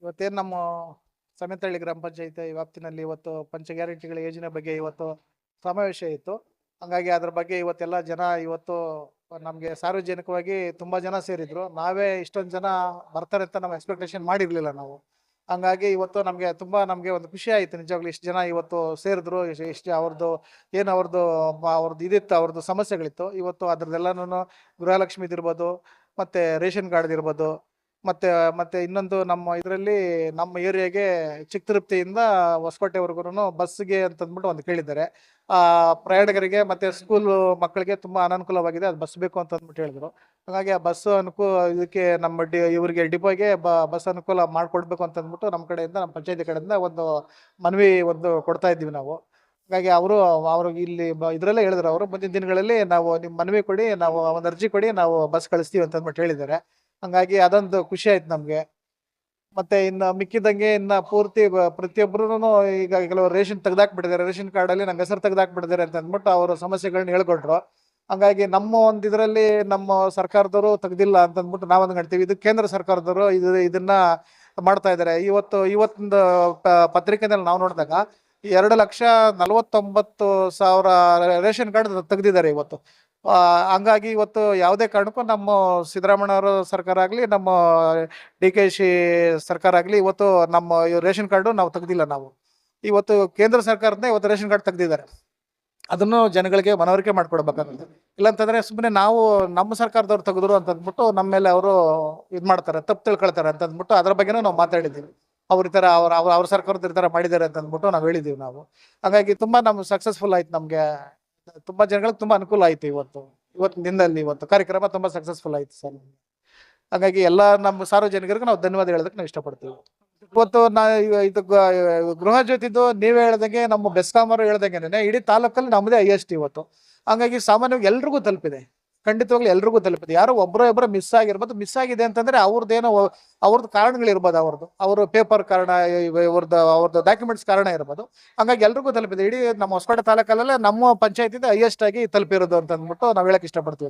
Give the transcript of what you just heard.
ಇವತ್ತೇನು ನಮ್ಮ ಸಮೆತಳ್ಳಿ ಗ್ರಾಮ ಪಂಚಾಯತಿ ವ್ಯಾಪ್ತಿನಲ್ಲಿ ಇವತ್ತು ಪಂಚ ಗ್ಯಾರಂಟಿಗಳ ಯೋಜನೆ ಬಗ್ಗೆ ಇವತ್ತು ಸಮಾವೇಶ ಇತ್ತು. ಹಂಗಾಗಿ ಅದ್ರ ಬಗ್ಗೆ ಇವತ್ತೆಲ್ಲ ಜನ ಇವತ್ತು ನಮಗೆ ಸಾರ್ವಜನಿಕವಾಗಿ ತುಂಬಾ ಜನ ಸೇರಿದ್ರು. ನಾವೇ ಇಷ್ಟೊಂದು ಜನ ಬರ್ತಾರೆ ಅಂತ ನಾವು ಎಕ್ಸ್ಪೆಕ್ಟೇಷನ್ ಮಾಡಿರ್ಲಿಲ್ಲ ನಾವು. ಹಂಗಾಗಿ ಇವತ್ತು ನಮಗೆ ಒಂದು ಖುಷಿ ಆಯ್ತು ನಿಜವಾಗ್ಲೂ ಇಷ್ಟು ಜನ ಇವತ್ತು ಸೇರಿದ್ರು. ಇಷ್ಟು ಅವ್ರದ್ದು ಇದಿತ್ತು, ಅವ್ರದ್ದು ಸಮಸ್ಯೆಗಳಿತ್ತು. ಇವತ್ತು ಅದ್ರದ್ದೆಲ್ಲನೂ ಗೃಹಲಕ್ಷ್ಮಿದಿರ್ಬೋದು, ಮತ್ತೆ ರೇಷನ್ ಕಾರ್ಡ್ ಇರ್ಬೋದು, ಮತ್ತೆ ಮತ್ತೆ ಇನ್ನೊಂದು ನಮ್ಮ ಏರಿಯಾಗೆ ಚಿಕ್ಕತಿರುಪತಿಯಿಂದ ಹೊಸಕೋಟೆವರೆಗೂ ಬಸ್ಗೆ ಅಂತಂದ್ಬಿಟ್ಟು ಒಂದು ಕೇಳಿದ್ದಾರೆ. ಪ್ರಯಾಣಿಕರಿಗೆ ಮತ್ತೆ ಸ್ಕೂಲ್ ಮಕ್ಕಳಿಗೆ ತುಂಬಾ ಅನಾನುಕೂಲವಾಗಿದೆ, ಅದು ಬಸ್ ಬೇಕು ಅಂತ ಅಂದ್ಬಿಟ್ಟು ಹೇಳಿದ್ರು. ಹಾಗಾಗಿ ಆ ಬಸ್ ಇದಕ್ಕೆ ಇವರಿಗೆ ಡಿಪೋಗೆ ಬಸ್ ಅನುಕೂಲ ಮಾಡ್ಕೊಡ್ಬೇಕು ಅಂತ ಅಂದ್ಬಿಟ್ಟು ನಮ್ಮ ಕಡೆಯಿಂದ, ನಮ್ಮ ಪಂಚಾಯತಿ ಕಡೆಯಿಂದ ಒಂದು ಮನವಿ ಕೊಡ್ತಾ ಇದ್ದೀವಿ ನಾವು. ಹಾಗಾಗಿ ಅವ್ರಿಗೆ ಇಲ್ಲಿ ಇದ್ರಲ್ಲೇ ಹೇಳಿದ್ರು, ಅವರು ಮುಂದಿನ ದಿನಗಳಲ್ಲಿ ನಾವು ನಿಮ್ಮ ಮನವಿ ಕೊಡಿ, ನಾವು ಒಂದು ಅರ್ಜಿ ಕೊಡಿ, ನಾವು ಬಸ್ ಕಳಿಸ್ತೀವಿ ಅಂತ ಅಂದ್ಬಿಟ್ಟು ಹೇಳಿದ್ದಾರೆ. ಹಂಗಾಗಿ ಅದೊಂದು ಖುಷಿ ಆಯ್ತು ನಮ್ಗೆ. ಮತ್ತೆ ಇನ್ನು ಮಿಕ್ಕಿದಂಗೆ ಇನ್ನ ಪೂರ್ತಿ ಪ್ರತಿಯೊಬ್ಬರು ಈಗ ಕೆಲವರು ರೇಷನ್ ತೆಗ್ದಾಕ್ಬಿಟ್ಟಿದ್ದಾರೆ, ರೇಷನ್ ಕಾರ್ಡ್ ಅಲ್ಲಿ ನಂಗೆ ಹೆಸರು ತೆಗ್ದಾಕ್ಬಿಟ್ಟಿದ್ದಾರೆ ಅಂತ ಅಂದ್ಬಿಟ್ಟು ಅವರು ಸಮಸ್ಯೆಗಳನ್ನ ಹೇಳ್ಕೊಟ್ರು. ಹಂಗಾಗಿ ನಮ್ಮ ಇದರಲ್ಲಿ ನಮ್ಮ ಸರ್ಕಾರದವರು ತೆಗ್ದಿಲ್ಲ ಅಂತ ಅಂದ್ಬಿಟ್ಟು ನಾವು ಅಂದ್ಕೊಳ್ತೀವಿ. ಇದು ಕೇಂದ್ರ ಸರ್ಕಾರದವರು ಇದನ್ನ ಮಾಡ್ತಾ ಇದ್ದಾರೆ. ಇವತ್ತೊಂದು ಪತ್ರಿಕೆಯಲ್ಲಿ ನಾವು ನೋಡಿದಾಗ 2,49,000 ರೇಷನ್ ಕಾರ್ಡ್ ತೆಗ್ದಿದ್ದಾರೆ ಇವತ್ತು. ಹಂಗಾಗಿ ಇವತ್ತು ಯಾವುದೇ ಕಾರಣಕ್ಕೂ ನಮ್ಮ ಸಿದ್ದರಾಮಯ್ಯನವರ ಸರ್ಕಾರ ಆಗಲಿ, ನಮ್ಮ DKಶಿ ಸರ್ಕಾರ ಆಗಲಿ, ಇವತ್ತು ನಮ್ಮ ರೇಷನ್ ಕಾರ್ಡು ನಾವು ತೆಗ್ದಿಲ್ಲ. ನಾವು ಇವತ್ತು ಕೇಂದ್ರ ಸರ್ಕಾರದಿಂದ ಇವತ್ತು ರೇಷನ್ ಕಾರ್ಡ್ ತೆಗ್ದಿದ್ದಾರೆ. ಅದನ್ನು ಜನಗಳಿಗೆ ಮನವರಿಕೆ ಮಾಡ್ಕೊಡ್ಬೇಕಾಗುತ್ತೆ. ಇಲ್ಲಾಂತಂದ್ರೆ ಸುಮ್ಮನೆ ನಾವು ನಮ್ಮ ಸರ್ಕಾರದವ್ರು ತೆಗೆದ್ರು ಅಂತ ಅಂದ್ಬಿಟ್ಟು ನಮ್ಮ ಮೇಲೆ ಅವರು ಮಾಡ್ತಾರೆ, ತಪ್ಪು ತಿಳ್ಕೊಳ್ತಾರೆ ಅಂತ ಅಂದ್ಬಿಟ್ಟು ಅದ್ರ ಬಗ್ಗೆನೂ ನಾವು ಮಾತಾಡಿದ್ದೀವಿ. ಅವ್ರ ಈ ಥರ ಅವ್ರ ಸರ್ಕಾರದ ಈ ಥರ ಮಾಡಿದ್ದಾರೆ ಅಂತ ಅಂದ್ಬಿಟ್ಟು ನಾವು ಹೇಳಿದ್ದೀವಿ ನಾವು. ಹಾಗಾಗಿ ತುಂಬಾ ನಮ್ಗೆ ಸಕ್ಸಸ್ಫುಲ್ ಆಯ್ತು. ನಮ್ಗೆ ತುಂಬಾ ಜನಗಳಿಗೆ ತುಂಬಾ ಅನುಕೂಲ ಆಯ್ತು. ಇವತ್ತಿನ ದಿನದಲ್ಲಿ ಇವತ್ತು ಕಾರ್ಯಕ್ರಮ ತುಂಬಾ ಸಕ್ಸಸ್ಫುಲ್ ಆಯ್ತು ಸರ್. ಹಾಗಾಗಿ ಎಲ್ಲ ನಮ್ಮ ಸಾರ್ವಜನಿಕರಿಗೆ ನಾವು ಧನ್ಯವಾದ ಹೇಳೋದಕ್ಕೆ ನಾವು ಇಷ್ಟಪಡ್ತೀವಿ. ಇವತ್ತು ಇದು ಗೃಹ ಜ್ಯೋತಿದು ನೀವೇ ಹೇಳ್ದಂಗೆ, ನಮ್ಮ ಬೆಸ್ಕಾಂ ಅವರು ಹೇಳ್ದಂಗೆ ಇಡೀ ತಾಲೂಕಲ್ಲಿ ನಮ್ಮದೇ ಹೈಯೆಸ್ಟ್ ಇವತ್ತು. ಹಂಗಾಗಿ ಸಾಮಾನ್ಯವಾಗಿ ಎಲ್ರಿಗೂ ತಲುಪಿದೆ, ಖಂಡಿತವಾಗ್ಲೂ ಎಲ್ರಿಗೂ ತಲುಪಿದೆ. ಯಾರೋ ಒಬ್ಬರೋ ಮಿಸ್ ಆಗಿರ್ಬೋದು. ಮಿಸ್ ಆಗಿದೆ ಅಂತಂದ್ರೆ ಅವ್ರದ್ದು ಕಾರಣಗಳಿರ್ಬೋದು, ಅವ್ರ ಪೇಪರ್ ಕಾರಣ, ಅವ್ರದ್ದು ಡಾಕ್ಯುಮೆಂಟ್ಸ್ ಕಾರಣ ಇರ್ಬೋದು. ಹಂಗಾಗಿ ಎಲ್ರಿಗೂ ತಲುಪಿದೆ. ಇಡೀ ನಮ್ಮ ಹೊಸಕೋಟೆ ತಾಲೂಕಲ್ಲೇ ನಮ್ಮ ಪಂಚಾಯತಿಂದ ಹೈಯೆಸ್ಟ್ ಆಗಿ ತಲುಪಿರೋದು ಅಂತ ಅಂದ್ಬಿಟ್ಟು ನಾವು ಹೇಳಕ್ ಇಷ್ಟಪಡ್ತೀವಿ.